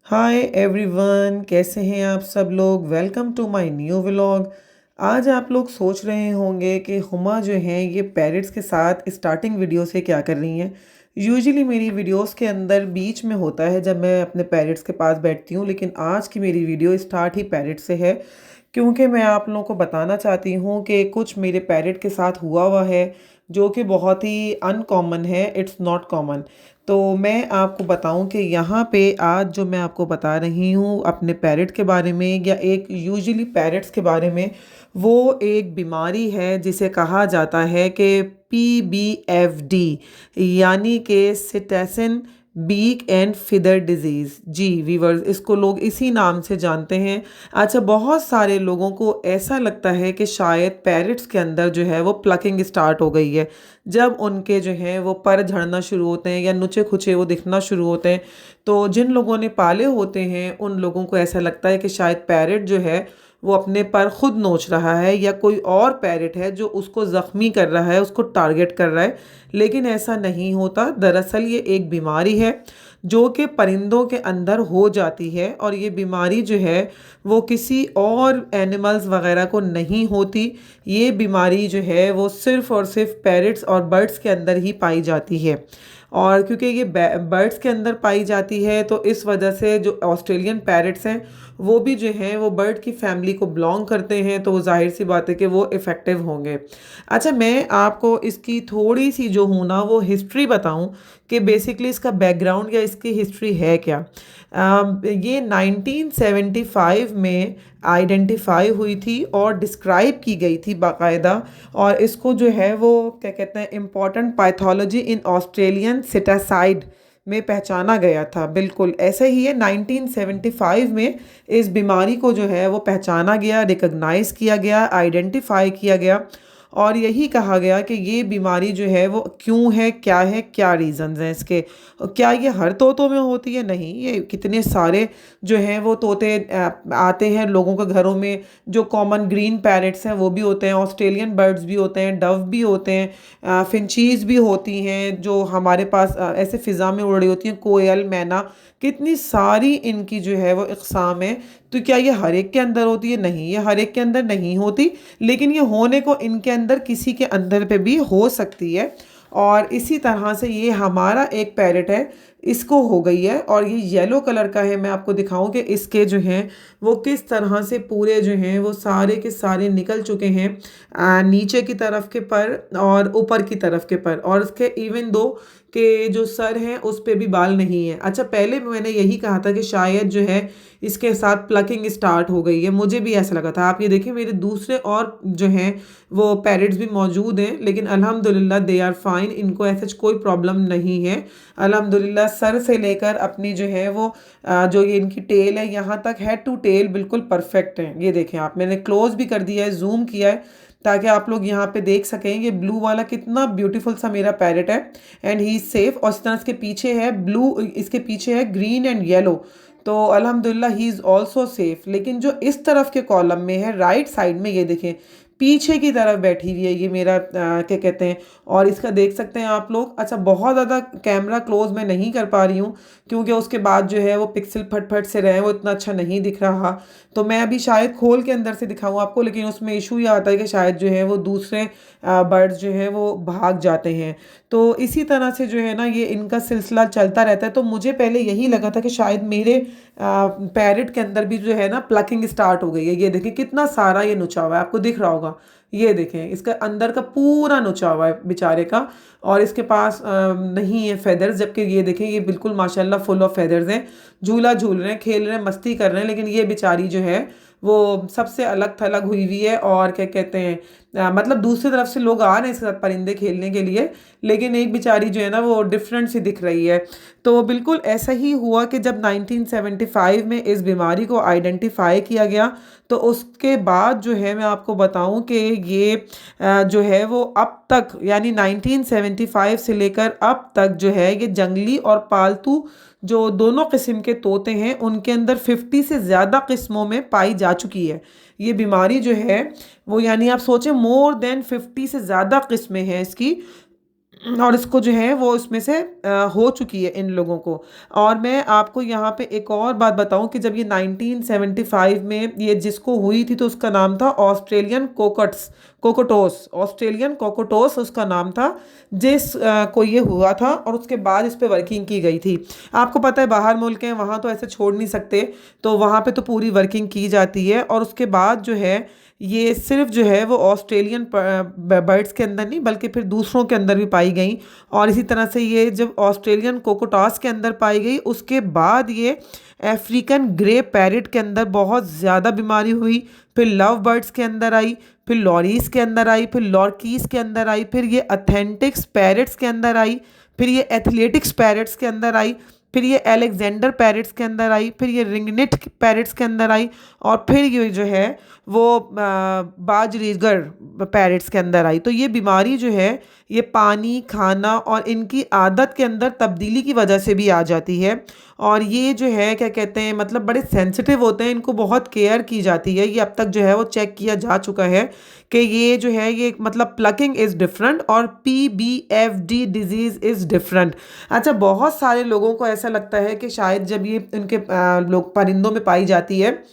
Hi everyone, कैसे हैं आप सब लोग। Welcome to my new vlog. आज आप लोग सोच रहे होंगे कि हुमा जो हैं ये पैरट्स के साथ स्टार्टिंग वीडियो से क्या कर रही हैं। यूजुअली मेरी वीडियोस के अंदर बीच में होता है जब मैं अपने पैरट्स के पास बैठती हूँ, लेकिन आज की मेरी वीडियो स्टार्ट ही पैरट से है क्योंकि मैं आप लोगों को बताना चाहती हूँ कि कुछ मेरे पैरट के साथ हुआ है जो कि बहुत ही अनकॉमन है। It's not common. तो मैं आपको बताऊं कि यहाँ पे आज जो मैं आपको बता रही हूँ अपने पैरट के बारे में या एक यूजुअली पैरट्स के बारे में, वो एक बीमारी है जिसे कहा जाता है कि PBFD, यानी कि psittacine beak and feather disease. जी वीवर्स, इसको लोग इसी नाम से जानते हैं। अच्छा, बहुत सारे लोगों को ऐसा लगता है कि शायद पैरट्स के अंदर जो है वो प्लकिंग स्टार्ट हो गई है। जब उनके जो हैं वो पर झड़ना शुरू होते हैं या नुचे खुचे वो दिखना शुरू होते हैं, तो जिन लोगों ने पाले होते हैं उन लोगों को ऐसा लगता है कि शायद पैरट जो है वो अपने पर खुद नोच रहा है या कोई और पैरट है जो उसको ज़ख्मी कर रहा है, उसको टारगेट कर रहा है। लेकिन ऐसा नहीं होता। दरअसल ये एक बीमारी है जो कि परिंदों के अंदर हो जाती है, और ये बीमारी जो है वो किसी और एनिमल्स वगैरह को नहीं होती। ये बीमारी जो है वो सिर्फ़ और सिर्फ पैरट्स और बर्ड्स के अंदर ही पाई जाती है। और क्योंकि ये बर्ड्स के अंदर पाई जाती है तो इस वजह से जो ऑस्ट्रेलियन पैरट्स हैं वो भी जो हैं वो बर्ड की फैमिली को बिलोंग करते हैं, तो जाहिर सी बात है कि वो इफ़ेक्टिव होंगे। अच्छा, मैं आपको इसकी थोड़ी सी जो हूँ ना वो हिस्ट्री बताऊँ कि बेसिकली इसका बैकग्राउंड या इसकी हिस्ट्री है क्या। ये 1975 में आइडेंटिफाई हुई थी और डिस्क्राइब की गई थी बाकायदा। और इसको जो है वो क्या कहते हैं, इम्पॉर्टेंट पैथोलॉजी इन ऑस्ट्रेलियन सिटासाइड में पहचाना गया था। बिल्कुल ऐसा ही है, 1975 में इस बीमारी को जो है वो पहचाना गया, रिकग्नाइज़ किया गया, आइडेंटिफाई किया गया। और यही कहा गया कि ये बीमारी जो है वो क्यों है, क्या रीज़न्स हैं इसके। क्या ये हर तोतों में होती है? नहीं, ये कितने सारे जो हैं वो तोते आते हैं लोगों के घरों में। जो कॉमन ग्रीन पैरट्स हैं वो भी होते हैं, ऑस्ट्रेलियन बर्ड्स भी होते हैं, डव भी होते हैं, फिंचीज़ भी होती हैं जो हमारे पास ऐसे फ़िज़ा में उड़ रही होती हैं, कोयल, मैना, कितनी सारी इनकी जो है वो इक़साम है। तो क्या ये हर एक के अंदर होती है? नहीं, ये हर एक के अंदर नहीं होती, लेकिन ये होने को इनके अंदर किसी के अंदर पे भी हो सकती है। और इसी तरह से ये हमारा एक पैरट है, इसको हो गई है और ये येलो कलर का है। मैं आपको दिखाऊं कि इसके जो हैं वो किस तरह से पूरे जो हैं वो सारे के सारे निकल चुके हैं, नीचे की तरफ के पर और ऊपर की तरफ के पर, और इसके इवन दो के जो सर हैं उस पे भी बाल नहीं है। अच्छा, पहले मैंने यही कहा था कि शायद जो है इसके साथ प्लकिंग स्टार्ट हो गई है, मुझे भी ऐसा लगा था। आप ये देखिए, मेरे दूसरे और जो हैं वो पैरट्स भी मौजूद हैं, लेकिन अल्हम्दुलिल्लाह दे आर फाइन, इनको ऐसा कोई प्रॉब्लम नहीं है अल्हम्दुलिल्लाह। सर से लेकर अपनी जो है वो जो ये इनकी टेल है यहाँ तक, हेड टू टेल बिल्कुल परफेक्ट है। ये देखें आप, मैंने क्लोज भी कर दिया है, जूम किया है ताकि आप लोग यहाँ पे देख सकें ये ब्लू वाला कितना ब्यूटीफुल सा मेरा पैरट है। And he is safe. और इस तरह इसके पीछे है ब्लू, इसके पीछे है ग्रीन एंड येलो, तो अल्हम्दुलिल्लाह ही इज़ ऑल्सो सेफ। लेकिन जो इस तरफ के कॉलम में है राइट साइड में, ये देखें पीछे की तरफ बैठी हुई है ये मेरा क्या कहते हैं, और इसका देख सकते हैं आप लोग। अच्छा, बहुत ज़्यादा कैमरा क्लोज मैं नहीं कर पा रही हूँ क्योंकि उसके बाद जो है वो पिक्सल फट फट से रहे, वो इतना अच्छा नहीं दिख रहा। तो मैं अभी शायद खोल के अंदर से दिखाऊँ आपको, लेकिन उसमें इशू ये आता है कि शायद जो है वो दूसरे बर्ड्स जो हैं वो भाग जाते हैं। तो इसी तरह से जो है ना ये इनका सिलसिला चलता रहता है। तो मुझे पहले यही लगा था कि शायद मेरे पैरट के अंदर भी जो है ना प्लकिंग स्टार्ट हो गई है। ये देखें कितना सारा ये नुचा हुआ है, आपको दिख रहा होगा। ये देखें इसका अंदर का पूरा नुचा हुआ है बेचारे का, और इसके पास नहीं है फेदर्स, जबकि ये देखें ये बिल्कुल माशाल्लाह फुल ऑफ फेदर्स हैं। झूला झूल रहे हैं, खेल रहे हैं, मस्ती कर रहे हैं, लेकिन ये बेचारी जो है वो सबसे अलग थलग हुई हुई है। और क्या कहते हैं, मतलब दूसरी तरफ से लोग आ रहे हैं इसके साथ परिंदे खेलने के लिए, लेकिन एक बेचारी जो है ना वो डिफरेंट सी दिख रही है। तो बिल्कुल ऐसा ही हुआ कि जब 1975 में इस बीमारी को आइडेंटिफाई किया गया, तो उसके बाद जो है मैं आपको बताऊं कि ये जो है वो अब तक, यानी 1975 से लेकर अब तक जो है ये जंगली और पालतू जो दोनों किस्म के तोते हैं उनके अंदर 50 से ज़्यादा किस्मों में पाई जा चुकी है ये बीमारी जो है वो। यानी आप सोचें मोर देन 50 से ज़्यादा किस्में हैं इसकी। और इसको जो है वो इसमें से हो चुकी है इन लोगों को। और मैं आपको यहाँ पे एक और बात बताऊँ कि जब ये 1975 में ये जिसको हुई थी तो उसका नाम था ऑस्ट्रेलियन कोकोटोस, ऑस्ट्रेलियन कोकोटोस उसका नाम था, जिस को ये हुआ था और उसके बाद इस पे वर्किंग की गई थी। आपको पता है बाहर मुल्क हैं, वहाँ तो ऐसे छोड़ नहीं सकते, तो वहाँ पे तो पूरी वर्किंग की जाती है। और उसके बाद जो है ये सिर्फ जो है वो ऑस्ट्रेलियन बर्ड्स के अंदर नहीं बल्कि फिर दूसरों के अंदर भी पाई गई। और इसी तरह से ये जब ऑस्ट्रेलियन कोकोटास के अंदर पाई गई उसके बाद ये अफ्रीकन ग्रे पैरेट के अंदर बहुत ज़्यादा बीमारी हुई, फिर लव बर्ड्स के अंदर आई, फिर लॉरीज के अंदर आई, फिर लॉर्कीज के अंदर आई, फिर ये अथेंटिक्स पैरेट्स के अंदर आई, फिर ये एथलेटिक्स पैरेट्स के अंदर आई, फिर ये अलेक्जेंडर पैरेट्स के अंदर आई, फिर ये रिंगनेट पैरेट्स के अंदर आई, और फिर ये जो है वो बाजरीगर पैरेट्स के अंदर आई। तो ये बीमारी जो है ये पानी, खाना और इनकी आदत के अंदर तब्दीली की वजह से भी आ जाती है। और ये जो है क्या कहते हैं, मतलब बड़े सेंसिटिव होते हैं, इनको बहुत केयर की जाती है। ये अब तक जो है वो चेक किया जा चुका है कि ये जो है ये मतलब प्लकिंग इज़ डिफरेंट और PBFD डिजीज़ इज़ डिफरेंट। अच्छा, बहुत सारे लोगों को ऐसा लगता है कि शायद जब ये इनके लोग परिंदों में पाई जाती है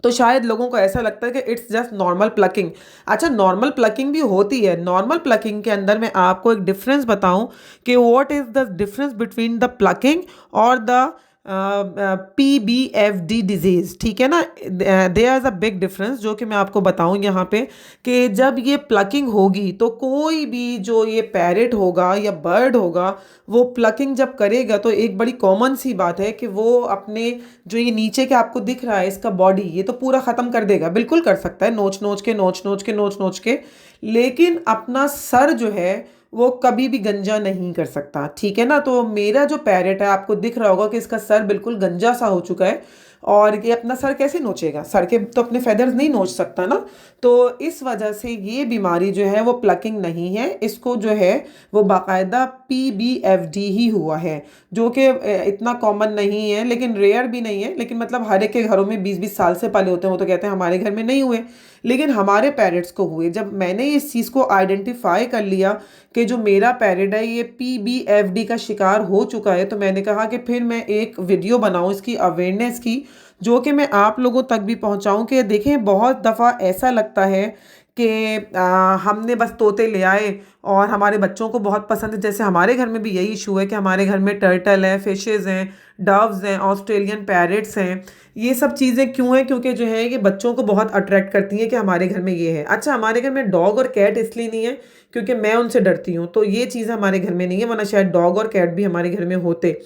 तो शायद लोगों को ऐसा लगता है कि इट्स जस्ट नॉर्मल प्लकिंग। अच्छा, नॉर्मल प्लकिंग भी होती है। नॉर्मल प्लकिंग के अंदर मैं आपको एक डिफरेंस बताऊं कि what is the difference between the plucking और द PBFD डिजीज़, ठीक है ना। There is a big difference जो कि मैं आपको बताऊं यहाँ पे कि जब ये प्लकिंग होगी तो कोई भी जो ये पैरेट होगा या बर्ड होगा वो प्लकिंग जब करेगा तो एक बड़ी कॉमन सी बात है कि वो अपने जो ये नीचे के आपको दिख रहा है इसका बॉडी, ये तो पूरा ख़त्म कर देगा, बिल्कुल कर सकता है, नोच नोच के नोच नोच के नोच नोच के, लेकिन अपना सर जो है वो कभी भी गंजा नहीं कर सकता, ठीक है ना। तो मेरा जो पैरेट है आपको दिख रहा होगा कि इसका सर बिल्कुल गंजा सा हो चुका है, और ये अपना सर कैसे नोचेगा, सर के तो अपने फेदर्स नहीं नोच सकता ना। तो इस वजह से ये बीमारी जो है वो प्लकिंग नहीं है, इसको जो है वो बाकायदा PBFD ही हुआ है, जो कि इतना कॉमन नहीं है लेकिन रेयर भी नहीं है। लेकिन मतलब हर एक के घरों में 20-20 साल से पले होते हैं, वो तो कहते हैं हमारे घर में नहीं हुए, लेकिन हमारे पैरेट्स को हुए। जब मैंने इस चीज़ को आइडेंटिफाई कर लिया कि जो मेरा पैरेट है ये PBFD का शिकार हो चुका है, तो मैंने कहा कि फिर मैं एक वीडियो बनाऊं इसकी अवेयरनेस की, जो कि मैं आप लोगों तक भी पहुंचाऊं। कि देखें, बहुत दफ़ा ऐसा लगता है कि हमने बस तोते ले आए और हमारे बच्चों को बहुत पसंद है। जैसे हमारे घर में भी यही इशू है कि हमारे घर में टर्टल है, फिशेज़ हैं, डव्स हैं, ऑस्ट्रेलियन पैरेट्स हैं। ये सब चीज़ें क्यों हैं? क्योंकि जो है ये बच्चों को बहुत अट्रैक्ट करती हैं कि हमारे घर में ये है। अच्छा, हमारे घर में डॉग और कैट इसलिए नहीं है क्योंकि मैं उनसे डरती हूँ, तो ये चीज़ें हमारे घर में नहीं है, वरना शायद डॉग और कैट भी हमारे घर में होते।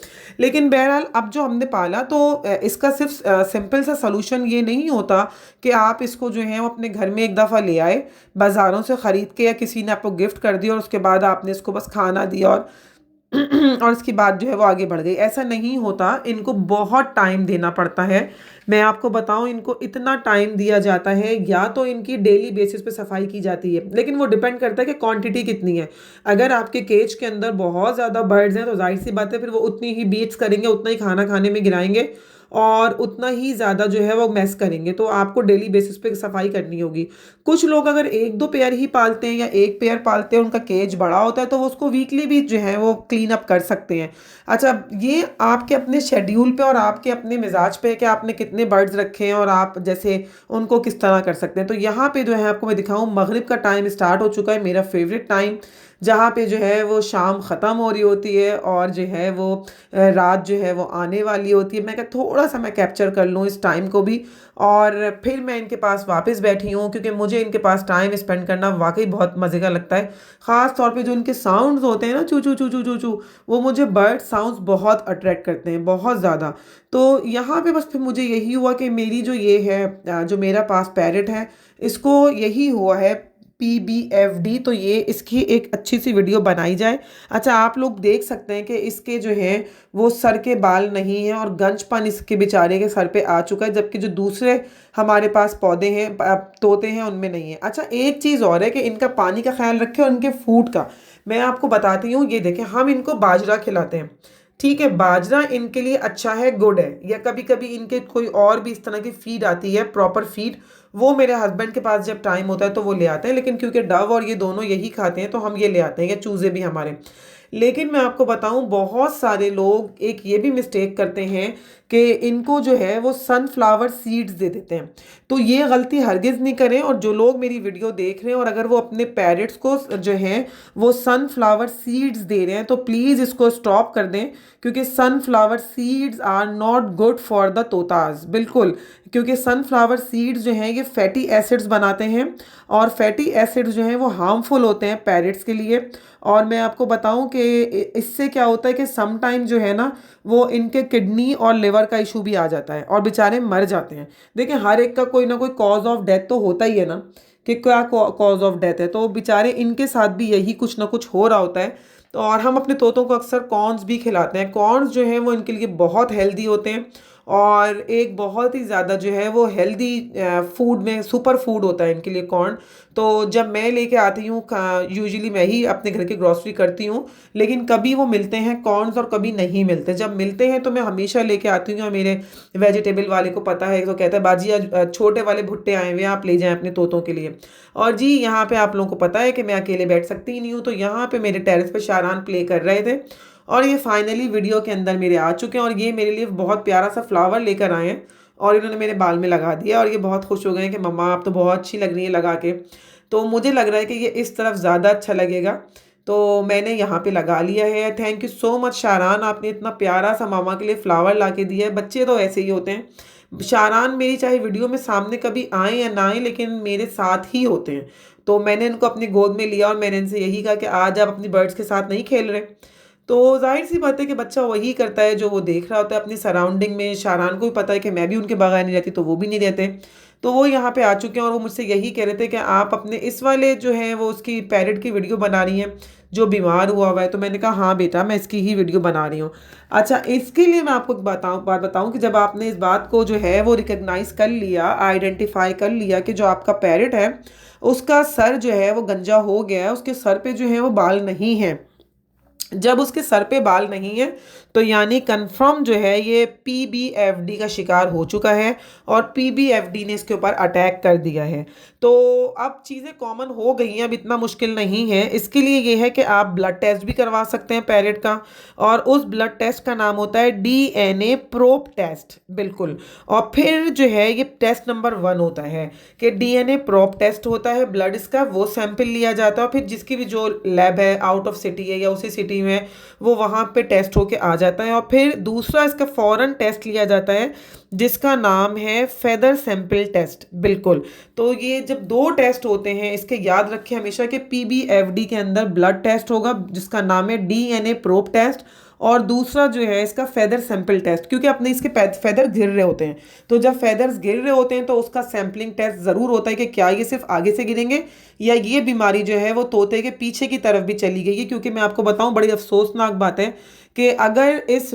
लेकिन बहरहाल अब जो हमने पाला तो इसका सिर्फ सिंपल सा सलूशन ये नहीं होता कि आप इसको जो है वो अपने घर में एक दफ़ा ले आए बाज़ारों से ख़रीद के, या किसी ने आपको गिफ्ट कर दिया और उसके बाद आपने इसको बस खाना दिया और और इसकी बात जो है वो आगे बढ़ गई। ऐसा नहीं होता, इनको बहुत टाइम देना पड़ता है। मैं आपको बताऊं, इनको इतना टाइम दिया जाता है, या तो इनकी डेली बेसिस पे सफाई की जाती है, लेकिन वो डिपेंड करता है कि क्वांटिटी कितनी है। अगर आपके केज के अंदर बहुत ज़्यादा बर्ड्स हैं तो जाहिर सी बात है फिर वो उतनी ही बीट्स करेंगे, उतना ही खाना खाने में गिराएंगे और उतना ही ज़्यादा जो है वो मैस करेंगे। तो आपको डेली बेसिस पे सफाई करनी होगी। कुछ लोग अगर एक दो पेयर ही पालते हैं या एक पेयर पालते हैं, उनका केज बड़ा होता है, तो वो उसको वीकली भी जो है वो क्लीन अप कर सकते हैं। अच्छा, ये आपके अपने शेड्यूल पे और आपके अपने मिजाज पे है कि आपने कितने बर्ड्स रखे हैं और आप जैसे उनको किस तरह कर सकते हैं। तो यहाँ पे जो है आपको मैं दिखाऊँ, मगरिब का टाइम स्टार्ट हो चुका है, मेरा फेवरेट टाइम, जहाँ पे जो है वो शाम ख़त्म हो रही होती है और जो है वो रात जो है वो आने वाली होती है। मैं कहा थोड़ा सा मैं कैप्चर कर लूँ इस टाइम को भी, और फिर मैं इनके पास वापस बैठी हूँ क्योंकि मुझे इनके पास टाइम स्पेंड करना वाकई बहुत मज़े का लगता है। ख़ास तौर पे जो इनके साउंड्स होते हैं ना, चू चू चू चू चू चू, वो मुझे बर्ड साउंड्स बहुत अट्रैक्ट करते हैं, बहुत ज़्यादा। तो यहाँ पे बस फिर मुझे यही हुआ कि मेरी जो ये है जो मेरा पास पैरेट है, इसको यही हुआ है PBFD, तो ये इसकी एक अच्छी सी वीडियो बनाई जाए। अच्छा, आप लोग देख सकते हैं कि इसके जो है वो सर के बाल नहीं हैं और गंजपन इसके बेचारे के सर पे आ चुका है, जबकि जो दूसरे हमारे पास पौधे हैं, तोते हैं, उनमें नहीं है। अच्छा, एक चीज़ और है कि इनका पानी का ख्याल रखें और इनके फूड का मैं आपको बताती हूँ। ये देखें, हम इनको बाजरा खिलाते हैं, ठीक है, बाजरा इनके लिए अच्छा है, गुड है, या कभी कभी इनके कोई और भी इस तरह की फीड आती है, प्रॉपर फीड, वो मेरे हस्बैंड के पास जब टाइम होता है तो वो ले आते हैं, लेकिन क्योंकि डव और ये दोनों यही खाते हैं तो हम ये ले आते हैं, या चूजे भी हमारे। लेकिन मैं आपको बताऊं, बहुत सारे लोग एक ये भी मिस्टेक करते हैं कि इनको जो है वो सनफ्लावर सीड्स दे देते हैं। तो ये गलती हरगिज़ नहीं करें, और जो लोग मेरी वीडियो देख रहे हैं और अगर वो अपने पैरेट्स को जो है वो सनफ्लावर सीड्स दे रहे हैं तो प्लीज़ इसको स्टॉप कर दें, क्योंकि sunflower seeds are not good for the तोताज, बिल्कुल। क्योंकि सनफ्लावर सीड्स जो हैं ये फैटी एसिड्स बनाते हैं, और फैटी एसिड्स जो हैं वो हार्मफुल होते हैं पैरेट्स के लिए। और मैं आपको बताऊं कि इससे क्या होता है कि सम टाइम जो है ना वो इनके किडनी और लिवर का इशू भी आ जाता है और बेचारे मर जाते हैं। देखिए, हर एक का कोई ना कोई कॉज ऑफ डेथ तो होता ही है ना, कि क्या कॉज ऑफ डेथ है, तो बेचारे इनके साथ भी यही कुछ ना कुछ हो रहा होता है। तो और हम अपने तोतों को अक्सर कॉर्न्स भी खिलाते हैं। कॉर्न्स जो है वो इनके लिए बहुत हेल्दी होते हैं, और एक बहुत ही ज़्यादा जो है वो हेल्दी फूड में सुपर फूड होता है इनके लिए कॉर्न। तो जब मैं लेके आती हूँ, यूजुअली मैं ही अपने घर की ग्रॉसरी करती हूँ, लेकिन कभी वो मिलते हैं कॉर्न्स और कभी नहीं मिलते। जब मिलते हैं तो मैं हमेशा लेके आती हूँ, और मेरे वेजिटेबल वाले को पता है तो कहता है बाजी आज छोटे वाले भुट्टे आए हुए हैं, आप ले जाएं अपने तोतों के लिए। और जी, यहाँ पे आप लोगों को पता है कि मैं अकेले बैठ सकती ही नहीं हूँ, तो यहाँ पे मेरे टेरेस पे शारान प्ले कर रहे थे, और ये फाइनली वीडियो के अंदर मेरे आ चुके हैं, और ये मेरे लिए बहुत प्यारा सा फ्लावर लेकर आए हैं, और इन्होंने मेरे बाल में लगा दिया, और ये बहुत खुश हो गए हैं कि मम्मा आप तो बहुत अच्छी लग रही है लगा के। तो मुझे लग रहा है कि ये इस तरफ ज़्यादा अच्छा लगेगा, तो मैंने यहाँ पे लगा लिया है। थैंक यू सो मच शारान, आपने इतना प्यारा सा मामा के लिए फ्लावर ला के दिया है। बच्चे तो ऐसे ही होते हैं, शारान मेरी चाहे वीडियो में सामने कभी आए या ना आए, लेकिन मेरे साथ ही होते हैं। तो मैंने इनको अपनी गोद में लिया और मैंने इनसे यही कहा कि आज आप अपनी बर्ड्स के साथ नहीं खेल रहे। तो जाहिर सी बात है कि बच्चा वही करता है जो वो देख रहा होता है अपनी सराउंडिंग में। शारान को भी पता है कि मैं भी उनके बगैर नहीं रहती, तो वो भी नहीं रहते। तो वो यहाँ पे आ चुके हैं, और वो मुझसे यही कह रहे थे कि आप अपने इस वाले जो है वो उसकी पैरेट की वीडियो बना रही हैं जो बीमार हुआ है। तो मैंने कहा हाँ बेटा, मैं इसकी ही वीडियो बना रही हूँ। अच्छा, इसके लिए मैं आपको एक बात बताऊँ कि जब आपने इस बात को जो है वो रिकग्नाइज कर लिया, आइडेंटिफाई कर लिया कि जो आपका पैरेट है उसका सर जो है वो गंजा हो गया है, उसके सर पे जो है वो बाल नहीं है। जब उसके सर पे बाल नहीं है तो यानी कंफर्म जो है ये पीबीएफडी का शिकार हो चुका है, और पीबीएफडी ने इसके ऊपर अटैक कर दिया है। तो अब चीज़ें कॉमन हो गई हैं, अब इतना मुश्किल नहीं है। इसके लिए ये है कि आप ब्लड टेस्ट भी करवा सकते हैं पैरेट का, और उस ब्लड टेस्ट का नाम होता है डीएनए प्रोब टेस्ट, बिल्कुल। और फिर जो है ये टेस्ट नंबर 1 होता है कि डीएनए प्रोब टेस्ट होता है, ब्लड इसका वो सैंपल लिया जाता है, और फिर जिसकी भी जो लैब है आउट ऑफ सिटी है या उसी सिटी में, वो वहाँ पे टेस्ट होके आ जाता है। और फिर दूसरा इसका फ़ौरन टेस्ट लिया जाता है जिसका नाम है फेदर सैंपल टेस्ट, बिल्कुल। तो ये जब 2 टेस्ट होते हैं, इसके याद रखें हमेशा कि पीबीएफडी के अंदर ब्लड टेस्ट होगा जिसका नाम है डीएनए प्रोब टेस्ट, और दूसरा जो है इसका फेदर सैंपल टेस्ट, क्योंकि अपने इसके फेदर गिर रहे होते हैं। तो जब फेदर्स गिर रहे होते हैं तो उसका सैंपलिंग टेस्ट ज़रूर होता है कि क्या ये सिर्फ आगे से गिरेंगे या ये बीमारी जो है वो तोते के पीछे की तरफ भी चली गई है। क्योंकि मैं आपको बताऊं, बड़ी अफसोसनाक बात है कि अगर इस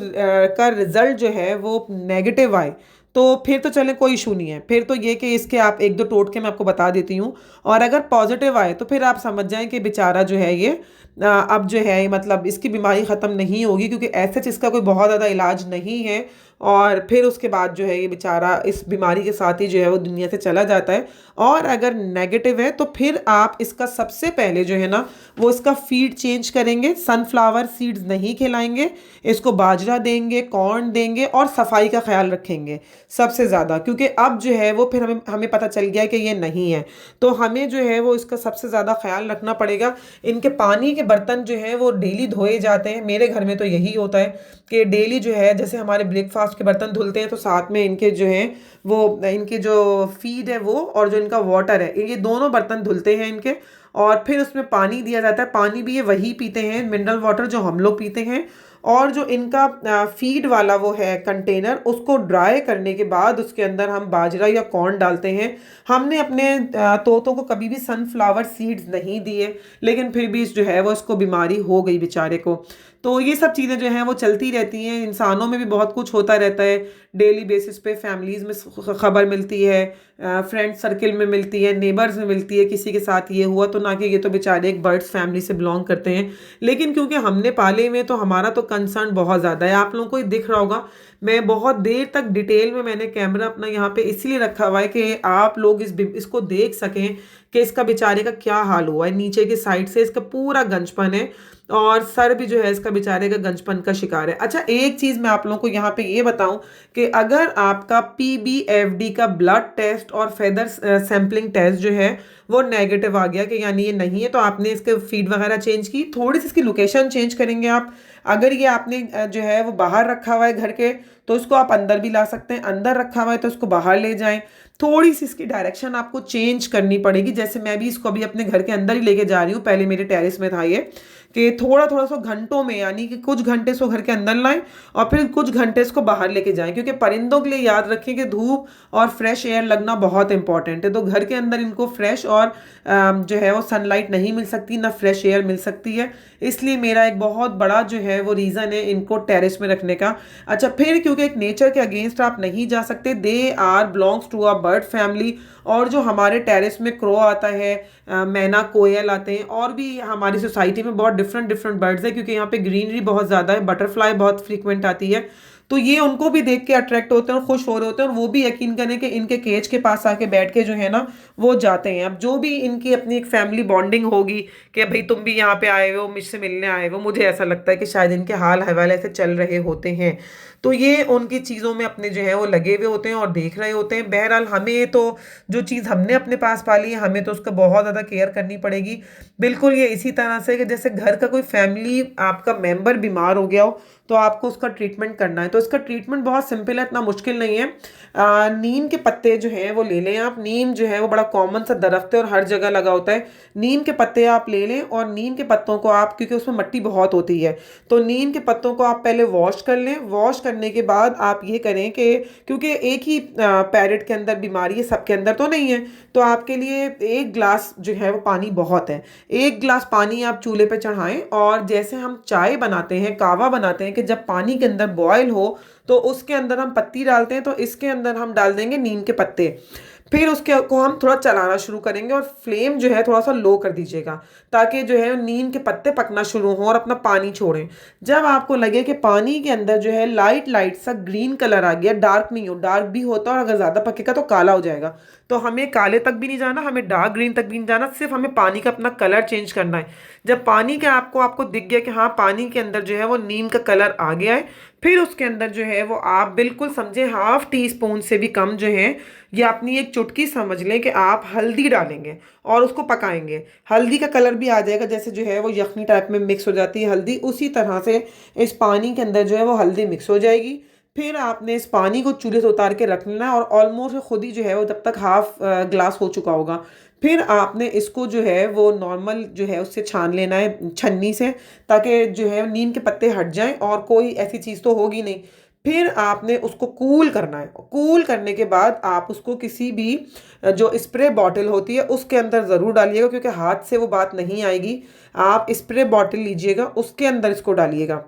का रिजल्ट जो है वो नेगेटिव आए तो फिर तो चलें, कोई इशू नहीं है। फिर तो ये कि इसके आप 1-2 टोटके मैं आपको बता देती हूँ, और अगर पॉजिटिव आए तो फिर आप समझ जाएं कि बेचारा जो है ये अब जो है मतलब इसकी बीमारी ख़त्म नहीं होगी, क्योंकि ऐसे इसका कोई बहुत ज़्यादा इलाज नहीं है। और फिर उसके बाद जो है ये बेचारा इस बीमारी के साथ ही जो है वो दुनिया से चला जाता है। और अगर नेगेटिव है तो फिर आप इसका सबसे पहले जो है ना वो इसका फीड चेंज करेंगे, सनफ्लावर सीड्स नहीं खिलाएंगे, इसको बाजरा देंगे, कॉर्न देंगे, और सफाई का ख्याल रखेंगे सबसे ज़्यादा। क्योंकि अब जो है वो फिर हमें पता चल गया है कि ये नहीं है, तो हमें जो है वो इसका सबसे ज़्यादा ख्याल रखना पड़ेगा। इनके पानी के बर्तन जो है वो डेली धोए जाते हैं, मेरे घर में तो यही होता है कि डेली जो है जैसे हमारे ब्रेकफास्ट के बर्तन धुलते हैं तो साथ में इनके जो हैं वो इनकी जो फीड है वो और जो इनका वाटर है, ये दोनों बर्तन धुलते हैं इनके। और फिर उसमें पानी दिया जाता है, पानी भी ये वही पीते हैं, मिनरल वाटर जो हम लोग पीते हैं। और जो इनका फीड वाला वो है कंटेनर, उसको ड्राई करने के बाद उसके अंदर हम बाजरा या कॉर्न डालते हैं। हमने अपने तोतों को कभी भी सनफ्लावर सीड्स नहीं दिए, लेकिन फिर भी जो है वो इसको बीमारी हो गई बेचारे को। तो ये सब चीज़ें जो हैं वो चलती रहती हैं। इंसानों में भी बहुत कुछ होता रहता है, डेली बेसिस पे फैमिलीज़ में ख़बर मिलती है, फ्रेंड सर्किल में मिलती है, नेबर्स में मिलती है, किसी के साथ ये हुआ, तो ना कि ये तो बेचारे एक बर्ड्स फैमिली से बिलोंग करते हैं। लेकिन क्योंकि हमने पाले हुए, तो हमारा तो कंसर्न बहुत ज़्यादा है। आप लोगों को ये दिख रहा होगा, मैं बहुत देर तक डिटेल में मैंने कैमरा अपना यहाँ पे इसलिए रखा हुआ है कि आप लोग इसको देख सकें कि इसका बेचारे का क्या हाल हुआ है। नीचे की साइड से इसका पूरा गंजपन है और सर भी जो है इसका बेचारे का गंजपन का शिकार है। अच्छा, एक चीज़ मैं आप लोगों को यहाँ पे ये बताऊं कि अगर आपका पीबीएफडी का ब्लड टेस्ट और फेदर सैम्पलिंग टेस्ट जो है वो नेगेटिव आ गया, कि यानी ये नहीं है, तो आपने इसके फीड वगैरह चेंज की, थोड़ी सी इसकी लोकेशन चेंज करेंगे आप। अगर ये आपने जो है वो बाहर रखा हुआ है घर के, तो इसको आप अंदर भी ला सकते हैं, अंदर रखा हुआ है तो इसको बाहर ले जाएं। थोड़ी सी इसकी डायरेक्शन आपको चेंज करनी पड़ेगी। जैसे मैं भी इसको अभी अपने घर के अंदर ही लेके जा रही हूँ, पहले मेरे टेरेस में था ये, कि थोड़ा थोड़ा सा घंटों में, यानी कि कुछ घंटे इसको घर के अंदर लाएं और फिर कुछ घंटे इसको बाहर लेके जाएं, क्योंकि परिंदों के लिए याद रखें कि धूप और फ्रेश एयर लगना बहुत इंपॉर्टेंट है। तो घर के अंदर इनको फ्रेश और जो है वो सनलाइट नहीं मिल सकती, ना फ्रेश एयर मिल सकती है। इसलिए मेरा एक बहुत बड़ा जो है वो रीज़न है इनको टेरेस में रखने का। अच्छा, फिर क्योंकि एक नेचर के अगेंस्ट आप नहीं जा सकते, they are belongs to a bird family. और जो हमारे टेरेस में क्रो आता है, मैना, कोयल आते हैं, और भी हमारी सोसाइटी में बहुत डिफरेंट डिफरेंट बर्ड्स है, क्योंकि यहाँ पे ग्रीनरी बहुत ज़्यादा है, बटरफ्लाई बहुत फ्रीक्वेंट आती है। तो ये उनको भी देख के अट्रैक्ट होते हैं और खुश हो रहे होते हैं, और वो भी यकीन करें कि इनके केज के पास आके बैठ के जो है ना वो जाते हैं। अब जो भी इनकी अपनी एक फैमिली बॉन्डिंग होगी कि भाई तुम भी यहाँ पे आए हो, मुझसे मिलने आए हो, मुझे ऐसा लगता है कि शायद इनके हाल हवाले ऐसे चल रहे होते हैं। तो ये उनकी चीज़ों में अपने जो है वो लगे हुए होते हैं और देख रहे होते हैं। बहरहाल हमें तो जो चीज़ हमने अपने पास पाली है, हमें तो उसका बहुत ज़्यादा केयर करनी पड़ेगी। बिल्कुल ये इसी तरह से कि जैसे घर का कोई फैमिली आपका मेंबर बीमार हो गया हो, तो आपको उसका ट्रीटमेंट करना है। तो इसका ट्रीटमेंट बहुत सिंपल है, इतना मुश्किल नहीं है। नीम के पत्ते जो हैं वो ले लें आप। नीम जो है वो बड़ा कॉमन सा दरख्त है और हर जगह लगा होता है। नीम के पत्ते आप ले लें और नीम के पत्तों को आप, क्योंकि उसमें मिट्टी बहुत होती है, तो नीम के पत्तों को आप पहले वॉश कर लें। वॉश करने के बाद आप ये करें कि, क्योंकि एक ही पैरेट के अंदर बीमारी है, सबके अंदर तो नहीं है, तो आपके लिए 1 गिलास जो है वो पानी बहुत है। 1 गिलास पानी आप चूल्हे पे चढ़ाएं, और जैसे हम चाय बनाते हैं, कावा बनाते हैं, कि जब पानी के अंदर बॉयल हो तो उसके अंदर हम पत्ती डालते हैं, तो इसके अंदर हम डाल देंगे नीम के पत्ते। फिर उसके को हम थोड़ा चलाना शुरू करेंगे और फ्लेम जो है थोड़ा सा लो कर दीजिएगा, ताकि जो है नीम के पत्ते पकना शुरू हों और अपना पानी छोड़ें। जब आपको लगे कि पानी के अंदर जो है लाइट लाइट सा ग्रीन कलर आ गया, डार्क नहीं हो, डार्क भी होता है और अगर ज़्यादा पकेगा तो काला हो जाएगा, तो हमें काले तक भी नहीं जाना, हमें डार्क ग्रीन तक भी नहीं जाना, सिर्फ हमें पानी का अपना कलर चेंज करना है। जब पानी का आपको दिख गया कि हाँ पानी के अंदर जो है वो नीम का कलर आ गया है, फिर उसके अंदर जो है वो आप बिल्कुल समझे 1/2 टीस्पून से भी कम जो है, या अपनी एक चुटकी समझ लें, कि आप हल्दी डालेंगे और उसको पकाएंगे। हल्दी का कलर भी आ जाएगा, जैसे जो है वो यखनी टाइप में मिक्स हो जाती है हल्दी, उसी तरह से इस पानी के अंदर जो है वो हल्दी मिक्स हो जाएगी। फिर आपने इस पानी को चूल्हे से उतार के रख लेना है, और ऑलमोस्ट खुद ही जो है वो तब तक 1/2 गिलास हो चुका होगा। फिर आपने इसको जो है वो नॉर्मल जो है उससे छान लेना है छन्नी से, ताकि जो है नीम के पत्ते हट जाएं और कोई ऐसी चीज़ तो होगी नहीं। फिर आपने उसको कूल करना है। कूल करने के बाद आप उसको किसी भी जो स्प्रे बॉटल होती है उसके अंदर ज़रूर डालिएगा, क्योंकि हाथ से वो बात नहीं आएगी। आप स्प्रे बॉटल लीजिएगा, उसके अंदर इसको डालिएगा।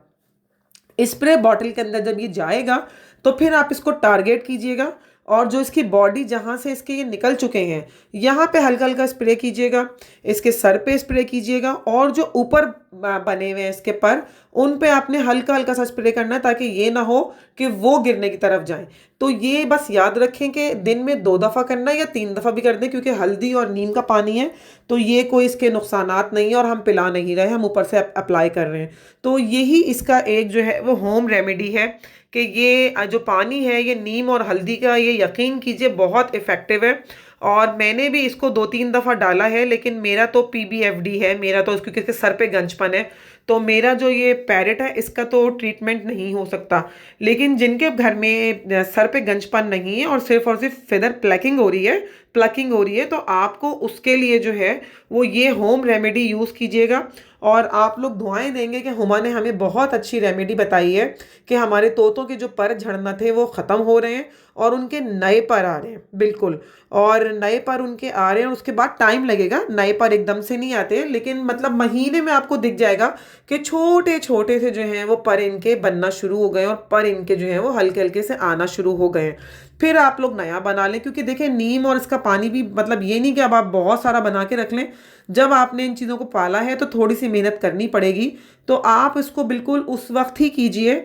स्प्रे बॉटल के अंदर जब ये जाएगा तो फिर आप इसको टारगेट कीजिएगा, और जो इसकी बॉडी जहाँ से इसके ये निकल चुके हैं, यहाँ पे हल्का हल्का स्प्रे कीजिएगा, इसके सर पे स्प्रे कीजिएगा, और जो ऊपर बने हुए हैं इसके पर, उन पे आपने हल्का हल्का सा स्प्रे करना है, ताकि ये ना हो कि वो गिरने की तरफ जाएं। तो ये बस याद रखें कि दिन में 2 दफ़ा करना है या 3 दफ़ा भी कर दें, क्योंकि हल्दी और नीम का पानी है, तो ये कोई इसके नुकसानात नहीं है, और हम पिला नहीं रहे, हम ऊपर से अप्लाई कर रहे हैं। तो यही इसका एक जो है वो होम रेमेडी है, कि ये जो पानी है ये नीम और हल्दी का, ये यकीन कीजिए बहुत इफ़ेक्टिव है। और मैंने भी इसको 2-3 दफ़ा डाला है, लेकिन मेरा तो पीबीएफडी है, मेरा तो क्योंकि इसके सर पे गंजपन है, तो मेरा जो ये पैरेट है इसका तो ट्रीटमेंट नहीं हो सकता। लेकिन जिनके घर में सर पे गंजपन नहीं है और सिर्फ फेदर प्लकिंग हो रही है, तो आपको उसके लिए जो है वो ये होम रेमेडी यूज़ कीजिएगा। और आप लोग दुआएं देंगे कि हुमा ने हमें बहुत अच्छी रेमेडी बताई है कि हमारे तोतों के जो पर झड़ना थे वो ख़त्म हो रहे हैं और उनके नए पर आ रहे हैं। बिल्कुल, और नए पर उनके आ रहे हैं, उसके बाद टाइम लगेगा, नए पर एकदम से नहीं आते हैं, लेकिन मतलब महीने में आपको दिख जाएगा कि छोटे छोटे से जो हैं वो पर इनके बनना शुरू हो गए और पर इनके जो हैं वो हल्के हल्के से आना शुरू हो गए हैं। फिर आप लोग नया बना लें, क्योंकि देखिए नीम और इसका पानी भी मतलब ये नहीं कि अब आप बहुत सारा बना के रख लें। जब आपने इन चीज़ों को पाला है तो थोड़ी सी मेहनत करनी पड़ेगी। तो आप इसको बिल्कुल उस वक्त ही कीजिए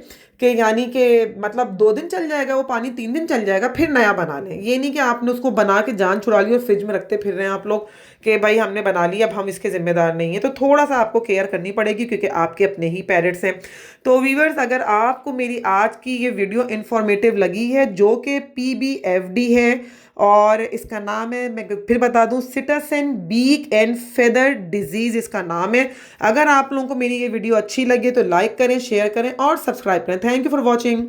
कि यानी कि मतलब 2 दिन चल जाएगा वो पानी, 3 दिन चल जाएगा, फिर नया बना लें। ये नहीं कि आपने उसको बना के जान छुड़ा ली और फ्रिज में रखते फिर रहे हैं आप लोग कि भाई हमने बना लिया अब हम इसके जिम्मेदार नहीं है। तो थोड़ा सा आपको केयर करनी पड़ेगी क्योंकि आपके अपने ही पेरेंट्स हैं। तो व्यूअर्स, अगर आपको मेरी आज की ये वीडियो इन्फॉर्मेटिव लगी है, जो कि PBFD है और इसका नाम है, मैं फिर बता दूं, सिटरसन बीक एंड फेदर डिजीज इसका नाम है। अगर आप लोगों को मेरी ये वीडियो अच्छी लगे तो लाइक करें, शेयर करें और सब्सक्राइब करें। Thank you for watching.